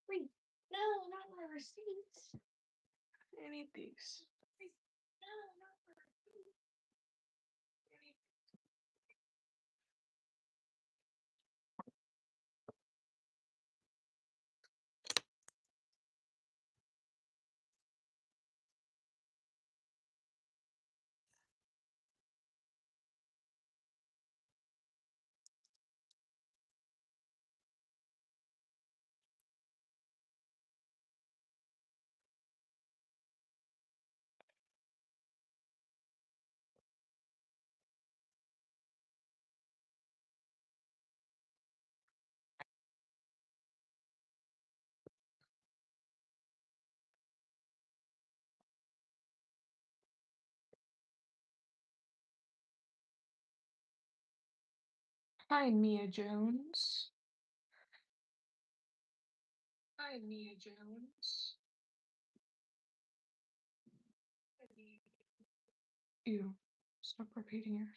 Free. No, not my receipts. I need these. No, not my receipts. Hi, Mia Jones. Hi, Mia Jones. Ew. Stop repeating yourself.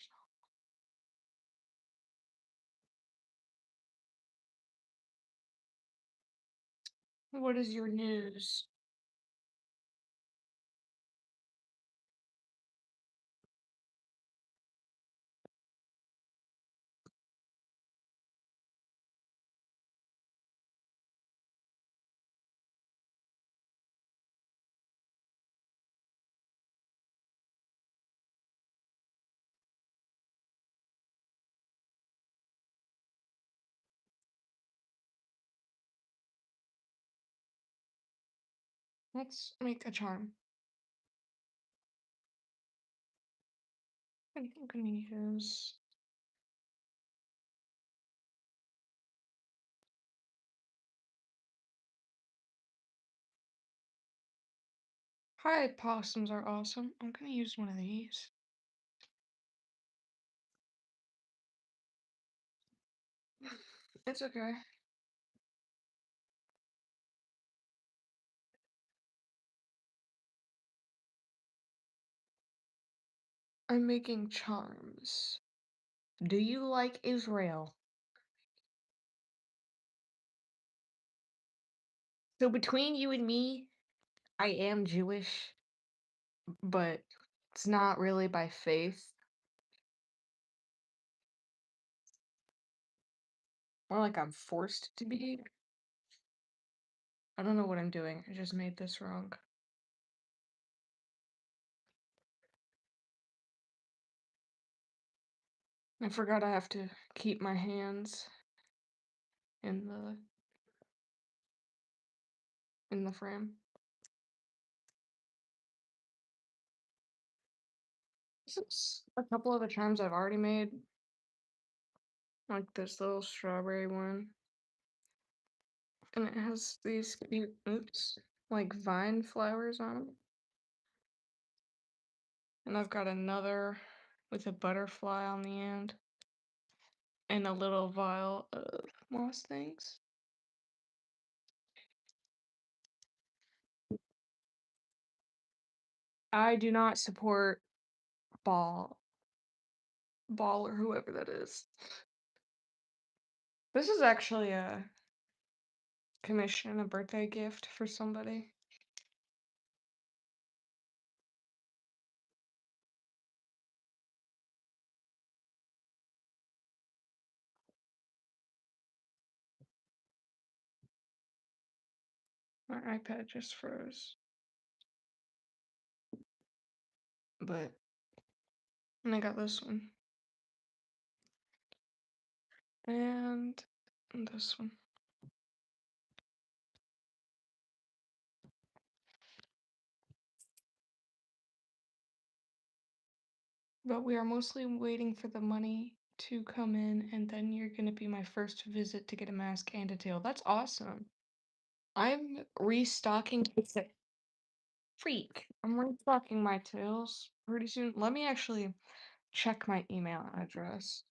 What is your news? Let's make a charm. I think I'm gonna use. Hi, possums are awesome. I'm gonna use one of these. It's okay. I'm making charms. Do you like Israel? So between you and me, I am Jewish, but it's not really by faith. More like I'm forced to be. I don't know what I'm doing. I just made this wrong. I forgot I have to keep my hands in the frame. This is a couple of the charms I've already made. Like this little strawberry one. And it has these cute, oops, like vine flowers on it. And I've got another with a butterfly on the end. And a little vial of moss things. I do not support Ball or whoever that is. This is actually a commission, a birthday gift for somebody. My iPad just froze. And I got this one. And this one. But we are mostly waiting for the money to come in, and then you're gonna be my first visit to get a mask and a tail. That's awesome. I'm restocking freak. I'm restocking my tails pretty soon. Let me actually check my email address.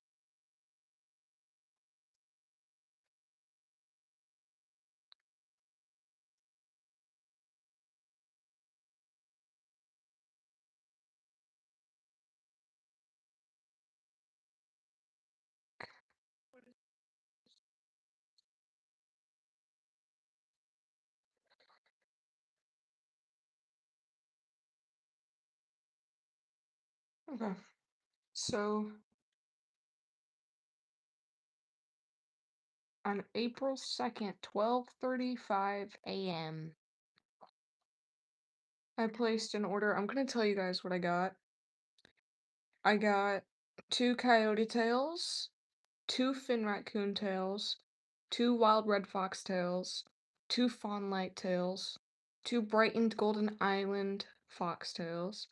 Okay. So on April 2nd, 12:35 a.m., I placed an order. I'm gonna tell you guys what I got. I got two coyote tails, two fin raccoon tails, two wild red fox tails, two fawn light tails, two brightened golden island fox tails,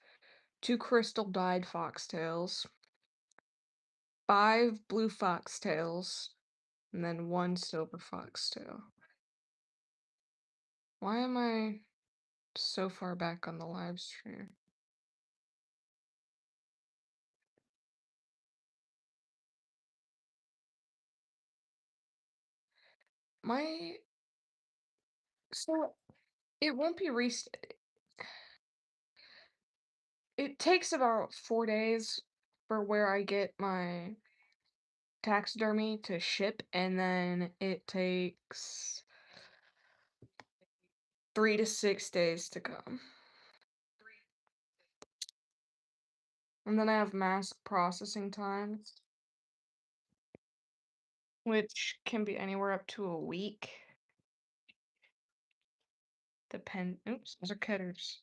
two crystal dyed fox tails, five blue fox tails, and then one silver fox tail. Why am I so far back on the live stream? My so it won't be it takes about 4 days for where I get my taxidermy to ship, and then it takes 3 to 6 days to come. And then I have mask processing times, which can be anywhere up to a week. Oops, those are cutters.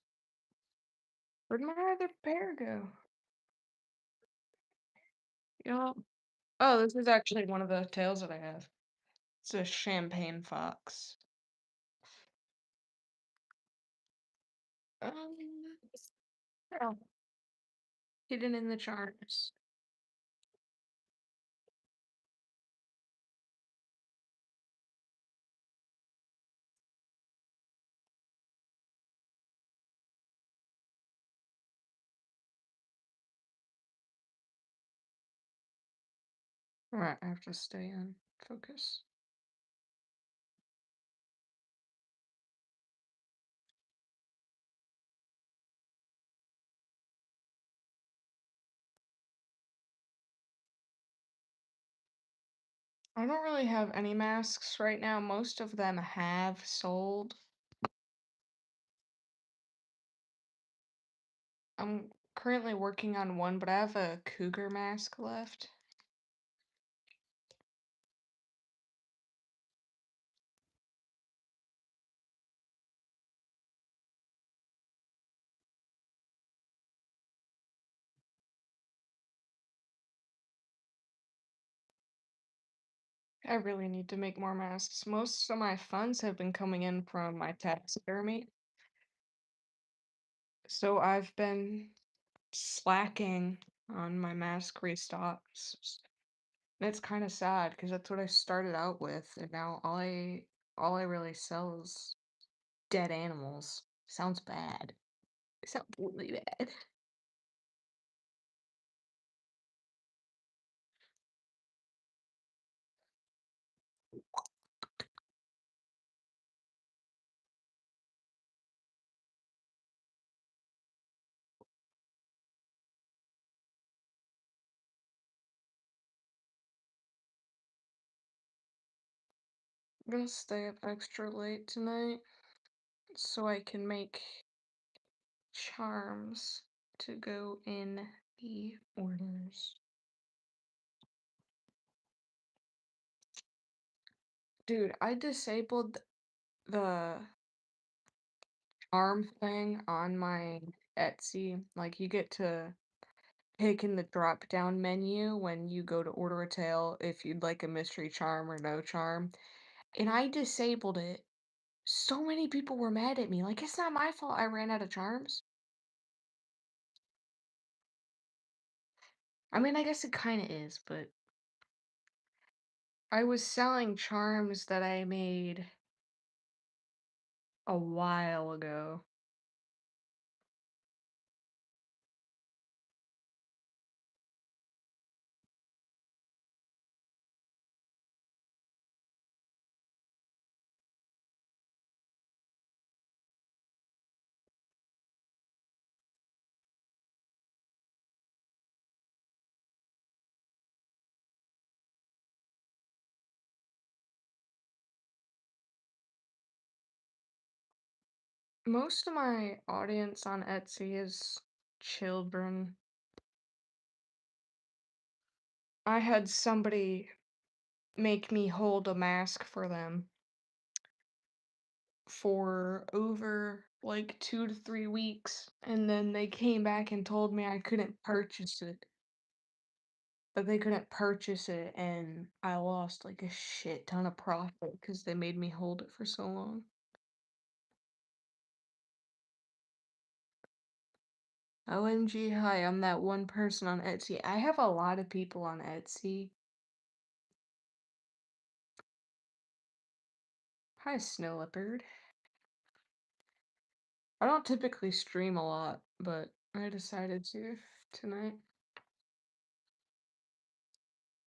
Where'd my other pair go? Yup. Oh, this is actually one of the tails that I have. It's a champagne fox. Um, oh, hidden in the charms. Alright, I have to stay in focus. I don't really have any masks right now. Most of them have sold. I'm currently working on one, but I have a cougar mask left. I really need to make more masks. Most of my funds have been coming in from my taxidermy. So I've been slacking on my mask restocks. And it's kind of sad because that's what I started out with, and now all I really sell is dead animals. Sounds bad. Sounds really bad. I'm gonna stay up extra late tonight so I can make charms to go in the orders. Dude, I disabled the charm thing on my Etsy. Like, you get to pick in the drop down menu when you go to order a tail if you'd like a mystery charm or no charm. And I disabled it. So many people were mad at me. Like, it's not my fault I ran out of charms. I mean, I guess it kind of is, but I was selling charms that I made a while ago. Most of my audience on Etsy is children. I had somebody make me hold a mask for them for over like 2 to 3 weeks, and then they came back and told me I couldn't purchase it. But they couldn't purchase it, and I lost like a shit ton of profit because they made me hold it for so long. OMG, hi, I'm that one person on Etsy. I have a lot of people on Etsy. Hi, Snow Leopard. I don't typically stream a lot, but I decided to tonight.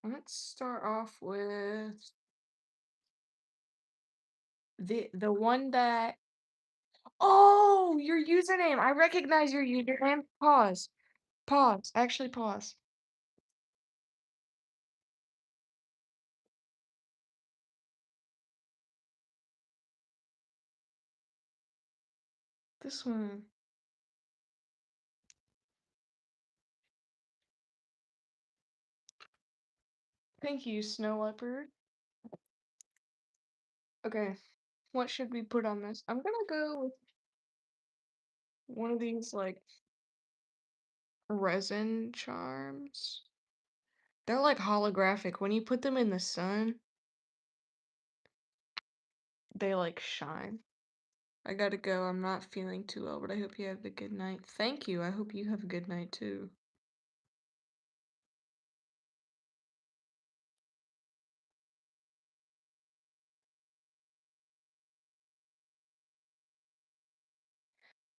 Let's start off with the one that. Oh, your username! I recognize your username. Pause. Pause. Actually, pause. This one. Thank you, Snow Leopard. Okay, what should we put on this? I'm gonna go with one of these like resin charms. They're like holographic. When you put them in the sun, they like shine. I gotta go. I'm not feeling too well, but I hope you have a good night. Thank you. I hope you have a good night too.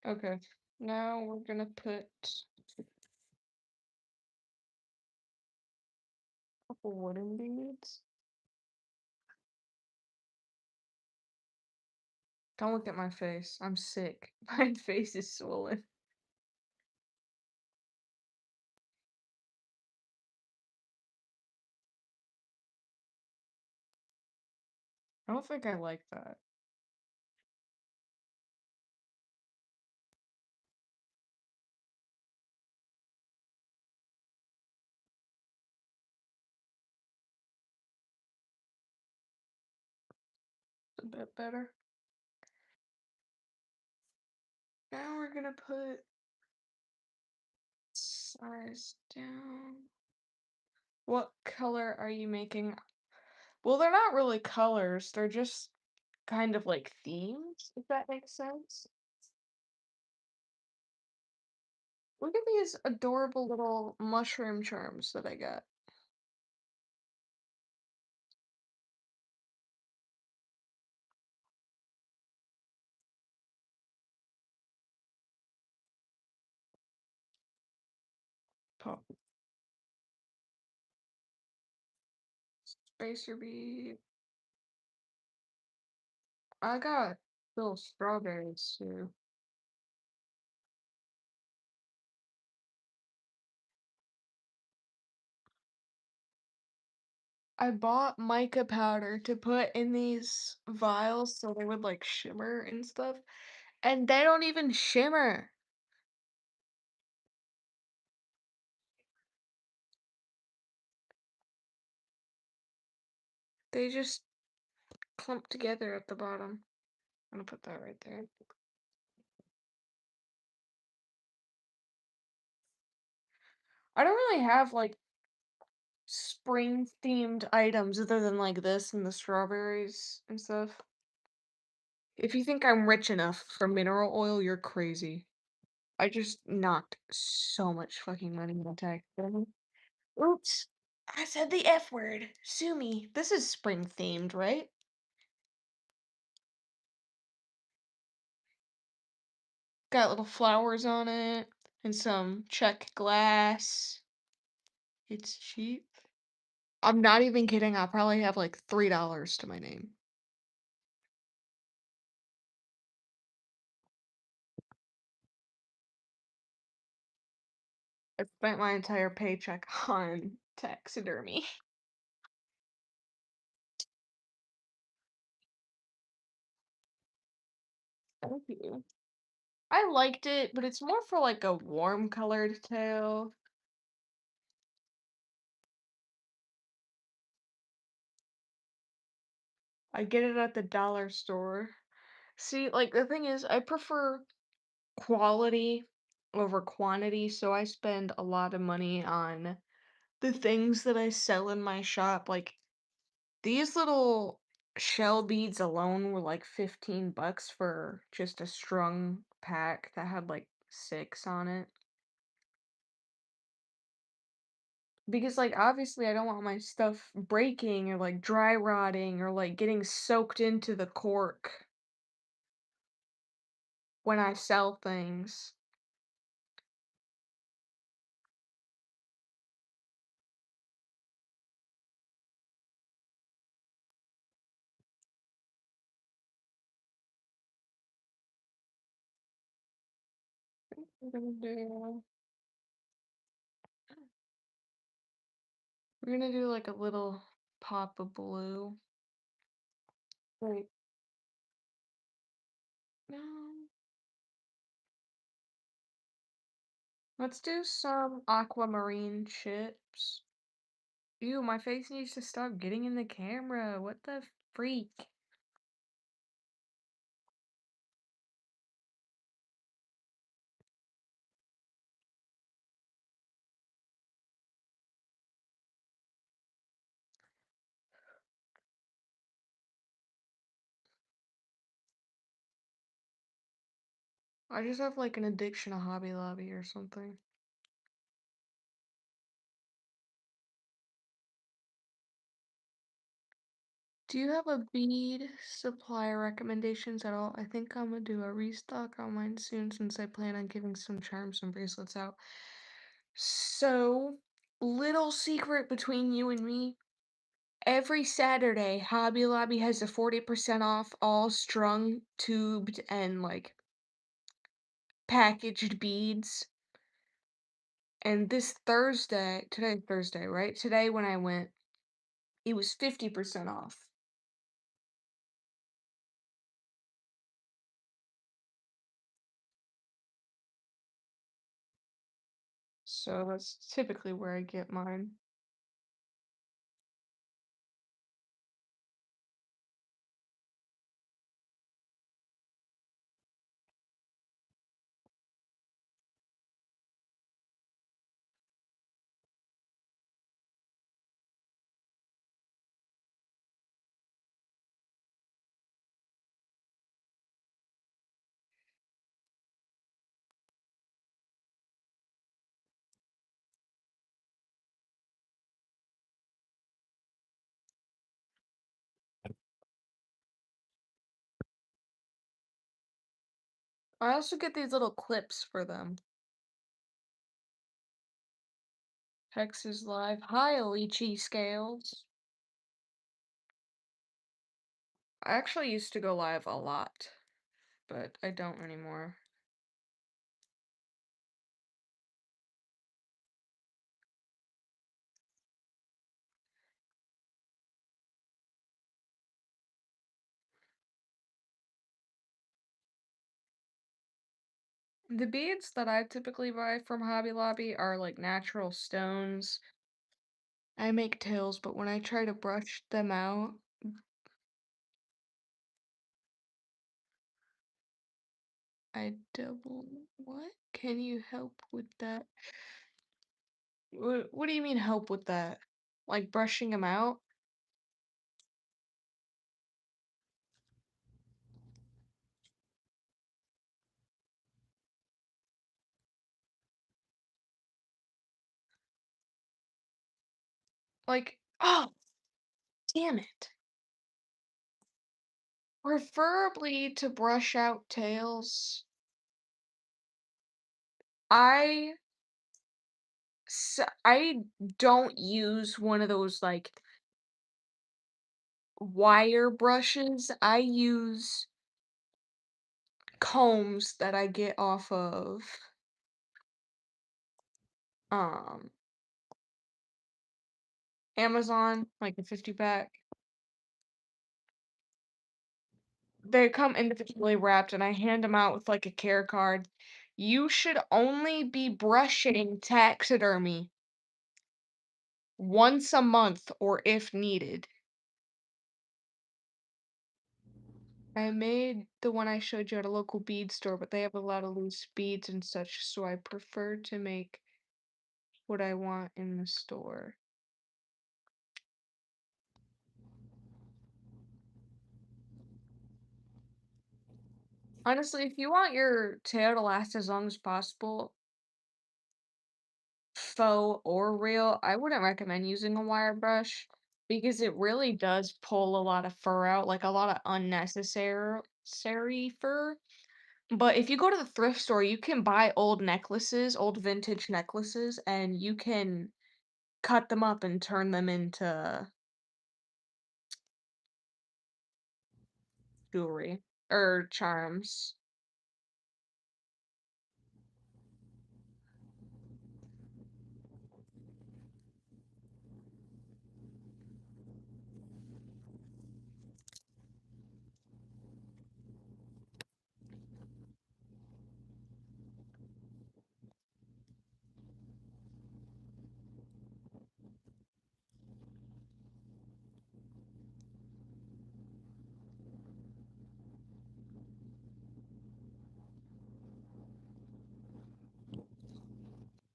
Okay, now we're gonna put a couple wooden beads. Don't look at my face. I'm sick. My face is swollen. I don't think I like that. It's a bit better. Now we're gonna put size down. What color are you making? Well, they're not really colors, they're just kind of like themes, if that makes sense. Look at these adorable little mushroom charms that I got. Pop. Spacer bead. I got little strawberries too. I bought mica powder to put in these vials so they would like shimmer and stuff. And they don't even shimmer. They just clump together at the bottom. I'm gonna put that right there. I don't really have like spring themed items other than like this and the strawberries and stuff. If you think I'm rich enough for mineral oil, you're crazy. I just knocked so much fucking money in tax. Oops. I said the F word. Sue me. This is spring themed, right? Got little flowers on it and some check glass. It's cheap. I'm not even kidding. I probably have like $3 to my name. I spent my entire paycheck on taxidermy. Thank you. I liked it, but it's more for like a warm colored tail. I get it at the dollar store. See, like the thing is, I prefer quality over quantity, so I spend a lot of money on the things that I sell in my shop. Like these little shell beads alone were like 15 bucks for just a strung pack that had like six on it. Because like obviously I don't want my stuff breaking or like dry rotting or like getting soaked into the cork when I sell things. We're gonna do we're gonna do like a little pop of blue. Wait, no. Let's do some aquamarine chips. Ew, my face needs to stop getting in the camera. What the freak? I just have like an addiction to Hobby Lobby or something. Do you have a bead supplier recommendations at all? I think I'm gonna do a restock on mine soon since I plan on giving some charms and bracelets out. So, little secret between you and me. Every Saturday, Hobby Lobby has a 40% off all strung, tubed, and like packaged beads. And this Thursday, today's Thursday, right? Today when I went, it was 50% off. So that's typically where I get mine. I also get these little clips for them. Hex is live. Hi, Lychee Scales. I actually used to go live a lot, but I don't anymore. The beads that I typically buy from Hobby Lobby are like natural stones. I make tails, but when I try to brush them out, I double. What? Can you help with that? What do you mean help with that? Like brushing them out? Like, oh, damn it. Preferably to brush out tails. I I don't use one of those like wire brushes. I use combs that I get off of um Amazon, like a 50 pack. They come individually wrapped and I hand them out with like a care card. You should only be brushing taxidermy once a month or if needed. I made the one I showed you at a local bead store, but they have a lot of loose beads and such, so I prefer to make what I want in the store. Honestly, if you want your tail to last as long as possible, faux or real, I wouldn't recommend using a wire brush because it really does pull a lot of fur out, like a lot of unnecessary fur. But if you go to the thrift store, you can buy old necklaces, old vintage necklaces, and you can cut them up and turn them into jewelry or charms.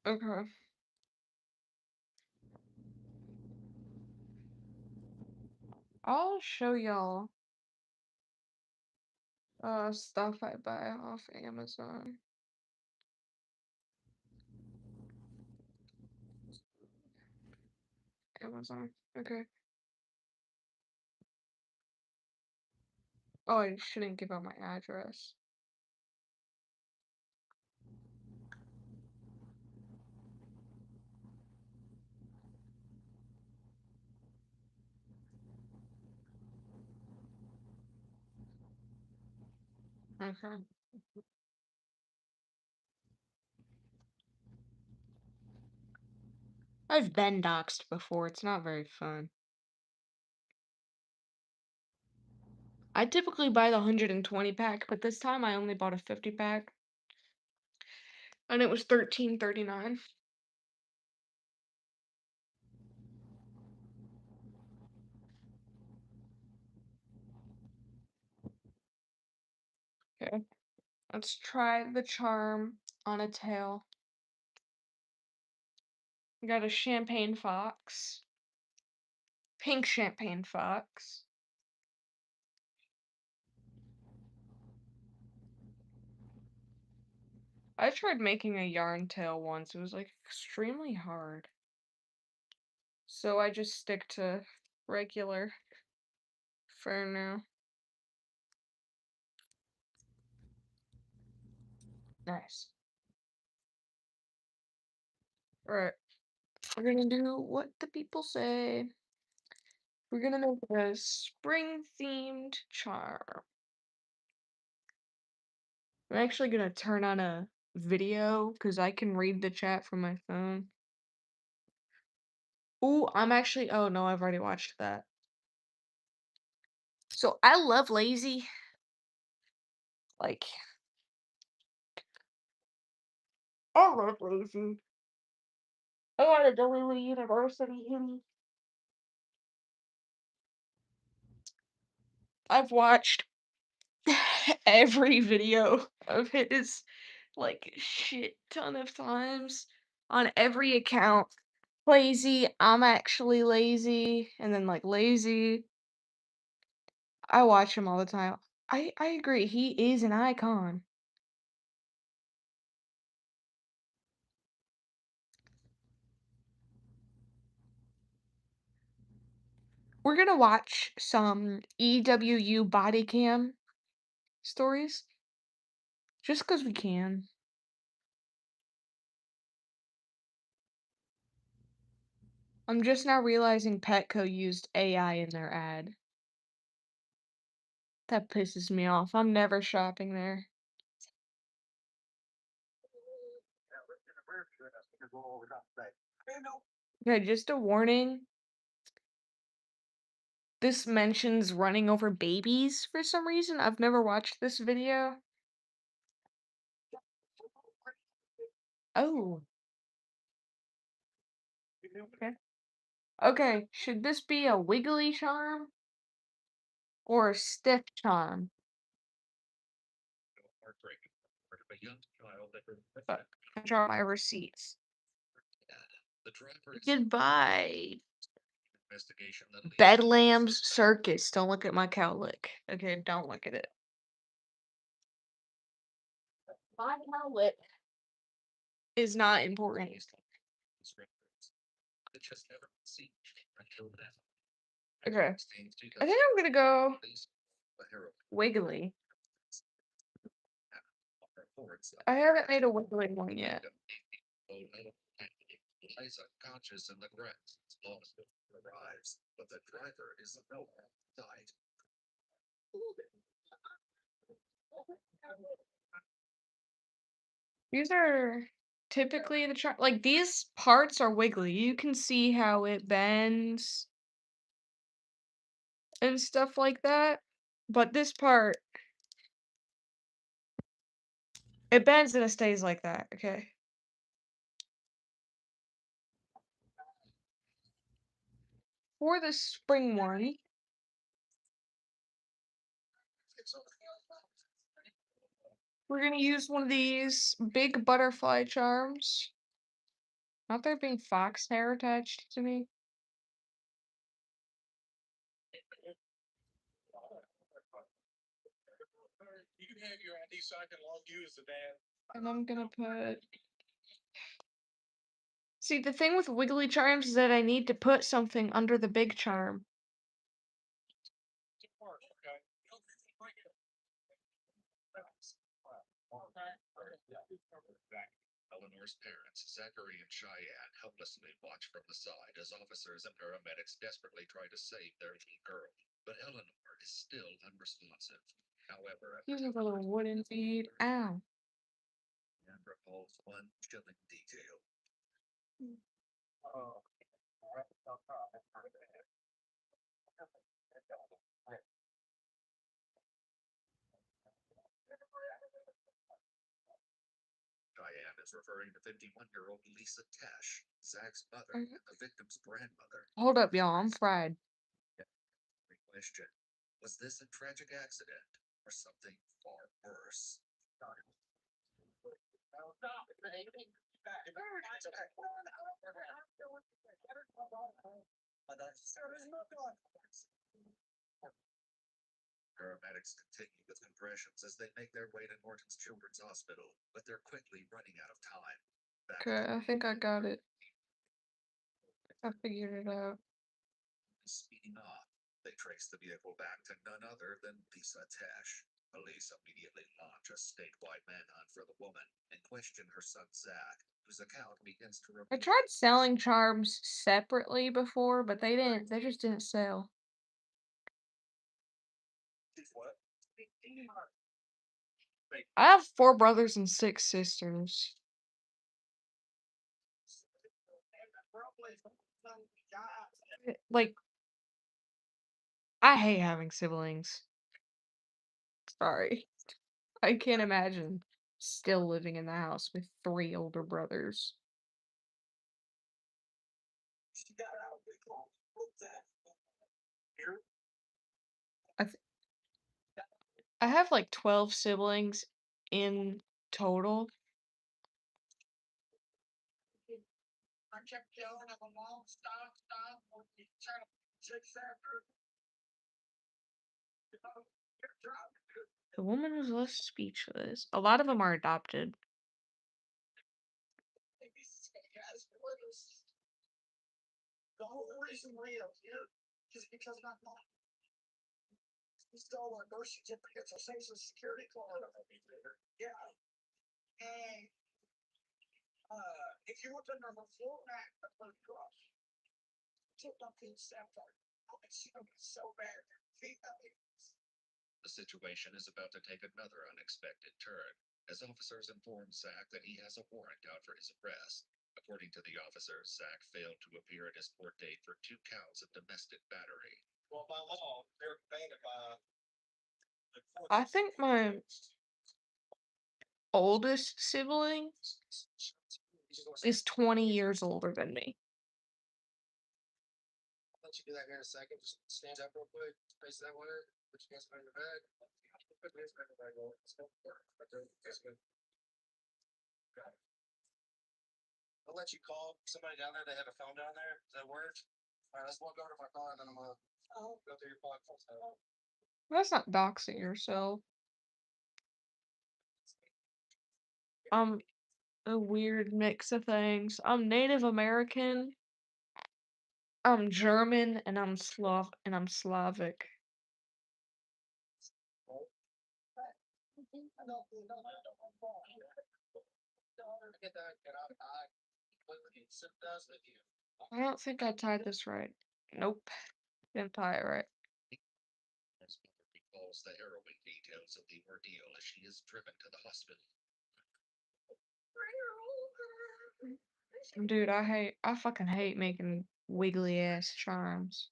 Okay. I'll show y'all stuff I buy off Amazon. Amazon. Okay. Oh, I shouldn't give out my address. Okay. I've been doxxed before. It's not very fun. I typically buy the 120 pack, but this time I only bought a 50 pack, and it was 13.39. Okay. Let's try the charm on a tail. We got a champagne fox. Pink champagne fox. I tried making a yarn tail once. It was like extremely hard. So I just stick to regular for now. Nice. Alright. We're gonna do what the people say. We're gonna make a spring themed charm. I'm actually gonna turn on a video because I can read the chat from my phone. Ooh, I'm actually, oh no, I've already watched that. So I love Lazy. Like, I love Lazy. I want to Delulu University. I've watched every video of his, like, shit ton of times on every account. Lazy, I'm actually lazy, and then like lazy. I watch him all the time. I agree. He is an icon. We're gonna watch some EWU body cam stories just because we can. I'm just now realizing Petco used AI in their ad. That pisses me off. I'm never shopping there. Okay, just a warning. This mentions running over babies for some reason. I've never watched this video. Oh, okay. Okay, should this be a wiggly charm or a stiff charm? young child that her Fuck. I dropped my receipts. the driver is Goodbye. investigation that leads to Bedlam's Circus. Don't look at my cowlick. Okay, don't look at it. My cowlick is not important. that just never seen until then. Okay. I think I'm gonna go Wiggly. I haven't made a Wiggly one yet. Lies unconscious in the grass. Lost arrives, but the driver is nowhere. Died. These are typically the like these parts are wiggly. You can see how it bends and stuff like that. But this part, it bends and it stays like that. Okay. For the spring one, we're gonna use one of these big butterfly charms. Not there being fox hair attached to me. You can have your ID so I can log you as the dad. And I'm gonna put. See, the thing with wiggly charms is that I need to put something under the big charm. Eleanor's parents, Zachary and Cheyenne, helplessly watch from the side as officers and paramedics desperately try to save their little girl. But Eleanor is still unresponsive. However, Using a little wooden feed. Ow. and recalls one chilling detail. Cheyenne is referring to 51-year-old Lisa Tesh, Zach's mother and the victim's grandmother. Hold up, y'all. I'm fried. Question: was this a tragic accident or something far worse? Paramedics continue with compressions as they make their way to Norton's Children's Hospital, but they're quickly running out of time. Back Okay, I think I got it. I figured it out. speeding off, they trace the vehicle back to none other than Lisa Tesh. Police immediately launch a statewide manhunt for the woman and question her son Zach, whose account begins to I reveal. tried selling charms separately before, but they didn't. They just didn't sell. I have 4 brothers and 6 sisters. Like, I hate having siblings. Sorry. I can't imagine still living in the house with 3 older brothers. I have like 12 siblings in total. The woman was left speechless. A lot of them are adopted. The whole reason Leo's here is because my mom. He stole our birth certificates, our social security card. Yeah. And if you look at number 4 at the first cross, tipped up to the step part. It's so bad. The situation is about to take another unexpected turn as officers inform Zach that he has a warrant out for his arrest. According to the officers, Zach failed to appear at his court date for 2 counts of domestic battery. Well, by law, they're banned by. I think my oldest sibling is 20 years older than me. I'll let you do that here in a second. Just stand up real quick. Face that way. Put your hands behind your back. Put your hands behind your back. I'll let you call somebody down there that had a phone down there. Does that work? All right, let's walk over to my car and then I'm gonna go through your podcast. That's not doxing yourself. I'm a weird mix of things. I'm Native American, I'm German, and I'm Slavic. I don't think I tied this right. Nope. Didn't tie it right. His mother recalls the harrowing details of the ordeal as she is driven to the hospital. Dude, I fucking hate making wiggly ass charms.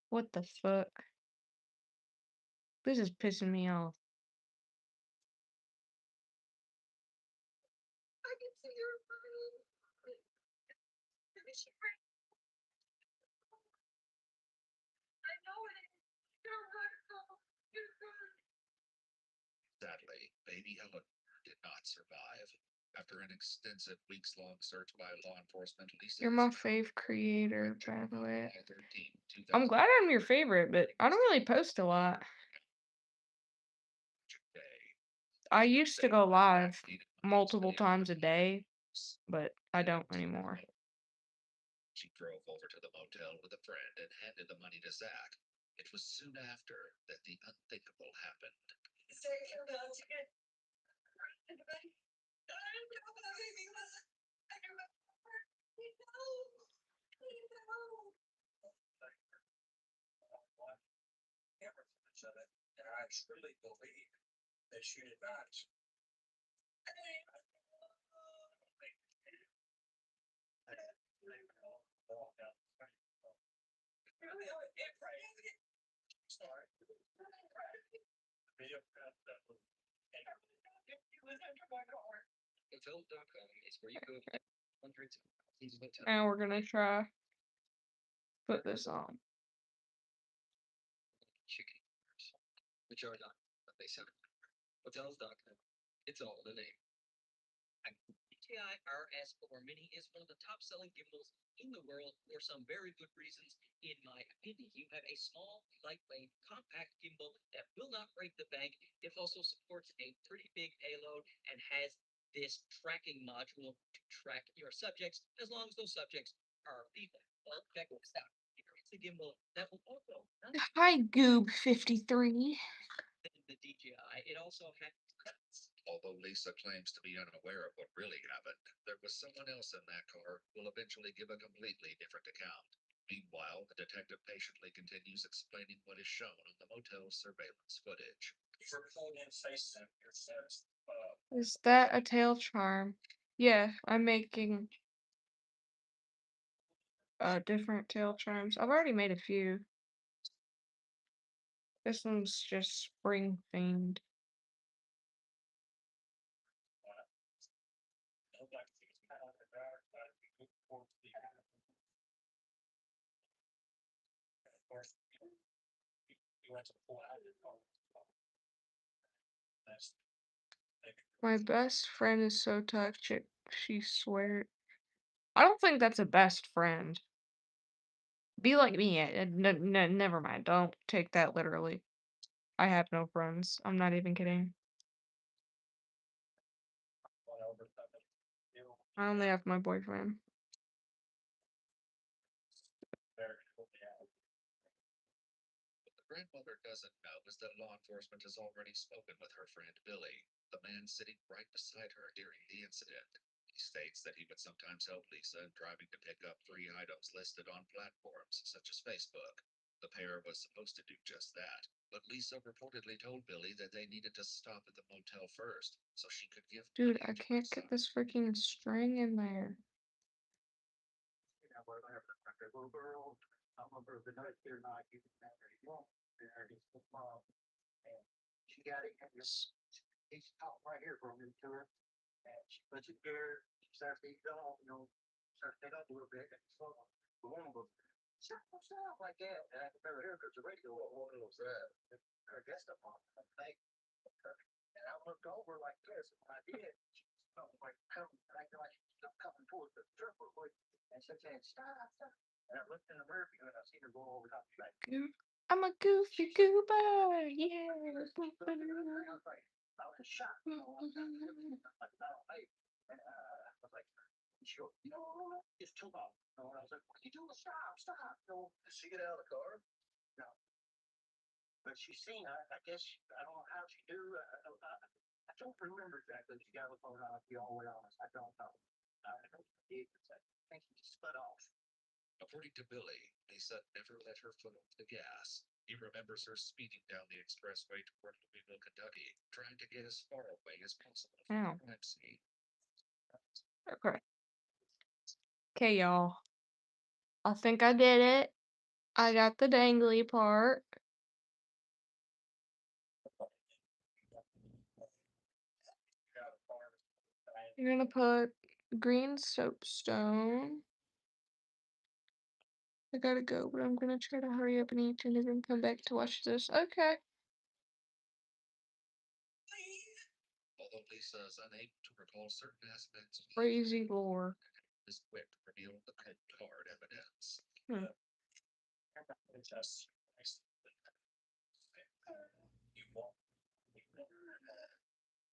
What the fuck? This is pissing me off. I can see your brain. I know it is. You're wonderful. You're good. Sadly, baby Helen did not survive. After an extensive weeks-long search by law enforcement, Lisa You're is my found fave creator, by the way. July 13, I'm glad I'm your favorite, but I don't really post a lot. day. I used to go live multiple times a day, but I don't anymore. She drove over to the motel with a friend and handed the money to Zach. It was soon after that the unthinkable happened. And I truly believe that she did not. Sorry. Hotel.com is where you go to hundreds of thousands of hotels. And we're gonna try put this on. Chicken fingers, which are not what they sound. Hotels.com. It's all in the name. DJI RS4 Mini is one of the top-selling gimbals in the world for some very good reasons, in my opinion. You have a small, lightweight, compact gimbal that will not break the bank. It also supports a pretty big payload and has this tracking module to track your subjects as long as those subjects are people. Well, check this out. It's a gimbal that will also not Hi, Goob53. the DJI. It also has Although Lisa claims to be unaware of what really happened, there was someone else in that car who will eventually give a completely different account. Meanwhile, the detective patiently continues explaining what is shown on the motel's surveillance footage. For calling in FaceTime yourself. Is that a tail charm? Yeah, I'm making different tail charms. I've already made a few. This one's just spring themed. My best friend is so toxic. She swears. I don't think that's a best friend. Be like me. Never mind. Don't take that literally. I have no friends. I'm not even kidding. I only have my boyfriend. What the grandmother doesn't know is that law enforcement has already spoken with her friend Billy, the man sitting right beside her during the incident. He states that he would sometimes help Lisa in driving to pick up 3 items listed on platforms such as Facebook. The pair was supposed to do just that, but Lisa reportedly told Billy that they needed to stop at the motel first so she could give Dude, money I to her can't get son. this freaking string in there. Little girl, I'm over the night here not using that anymore. There is the mom. And she got it and this he's out right here from him to her. And she puts it there, she starts to eat it all, starts to take up a little bit and so the woman goes, shut up like that. And I can never hear because the radio was her guest up on I think. And I looked over like this and I did. She was felt like coming, acting like she was coming towards the trucker, like, and she said, stop, stop. And I looked in the rear view and I seen her go over top. She's like, I'm a goofy goober. Yeah. I was like, I was shocked. You know, I was like, no, hey. And I was like, she goes, you know, it's too loud. You know, and I was like, what are you doing? Stop, stop. You know, did she get out of the car? No. But she seen, I guess, I don't know how she knew. I don't remember exactly. She got the phone on, to be all the way honest. I don't know. I don't think she just split off. According to Billy, Lisa never let her foot off the gas. He remembers her speeding down the expressway toward Louisville, Kentucky, trying to get as far away as possible from Ow. the crime scene. Okay. Okay, y'all. I think I did it. I got the dangly part. You're gonna put green soapstone. I gotta go, but I'm gonna try to hurry up and eat and then come back to watch this. Okay. Although Lisa is unable to recall certain aspects of the Crazy lore. this quick revealed the cold hard evidence. It's just, you won't.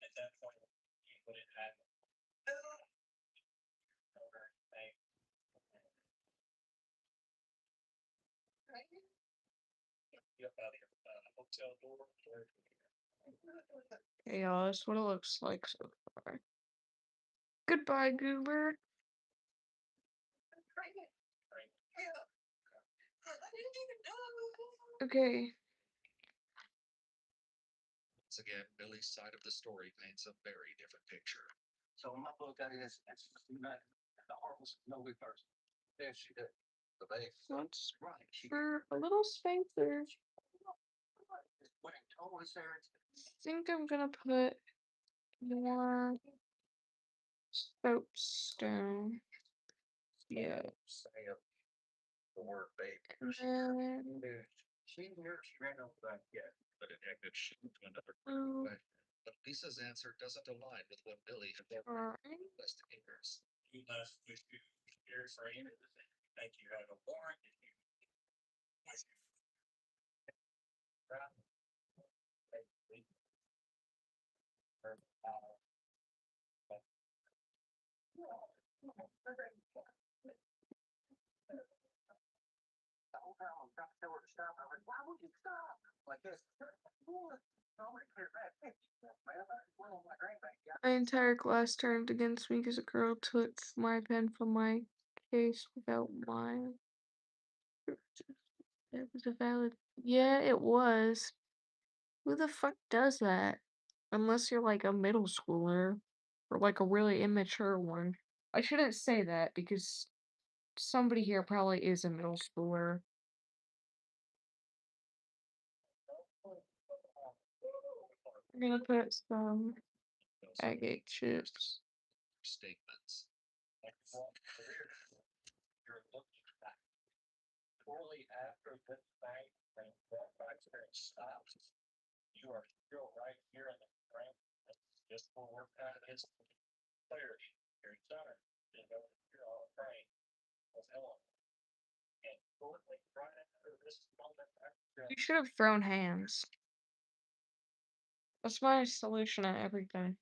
At that point, you put it at. Yep, out of here, hotel door. Okay, y'all, that's what it looks like so far. Goodbye, Goober. Okay. Once again, Billy's side of the story paints a very different picture. So in my book, that is, that's not the horrible, no way first. There she did. The base. Let's Right. She for a little spacer. went and told us there. I think I'm gonna put more soapstone. Yeah. Say the word babe. And then She knew she ran over that, yeah. But it acted shit to another blue question. But Lisa's answer doesn't align with what Billy had told line. investigators. You must wish to hear frame. Thank you have a warrant. The whole time I'm trying to tell her to stop. I'm like, why would you stop? Like this. My entire class turned against me because a girl took my pen from my case without mine. It was a valid. Yeah, it was. Who the fuck does that? Unless you're like a middle schooler or like a really immature one. I shouldn't say that because somebody here probably is a middle schooler. I'm gonna put some agate chips. Statements. You're looking back. Shortly after this bank and that experience stops, you are still right here in the frame. Just for work out his clarity, your son, you know, you're all praying with Ellen. And shortly right after this moment, You should have thrown hands. That's my solution to everything.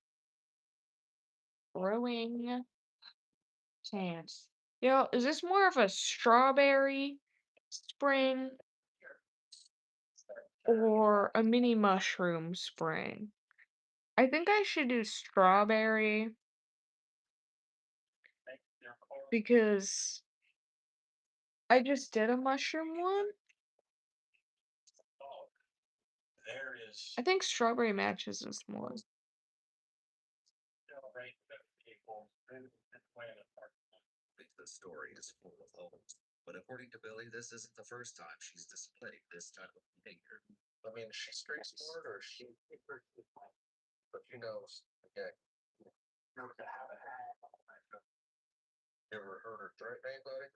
Throwing hands. Yo, is this more of a strawberry spring or a mini mushroom spring? I think I should do strawberry because I just did a mushroom one. there is I think strawberry matches this more. celebrate the people who plan a party. The story is full of holes. But according to Billy, this isn't the first time she's displayed this type of behavior. I mean, is she straightforward or is she? But you know, okay. Never to have a hat. Ever heard her threaten anybody?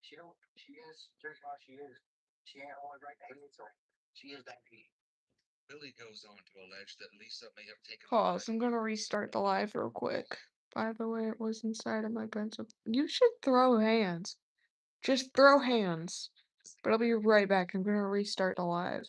She don't, she is, there's why she is. She ain't always right back. She is that key. Billy goes on to allege that Lisa may have taken. Pause. I'm gonna restart the live real quick. By the way, it was inside of my pencil. You should throw hands. Just throw hands. But I'll be right back. I'm gonna restart the live.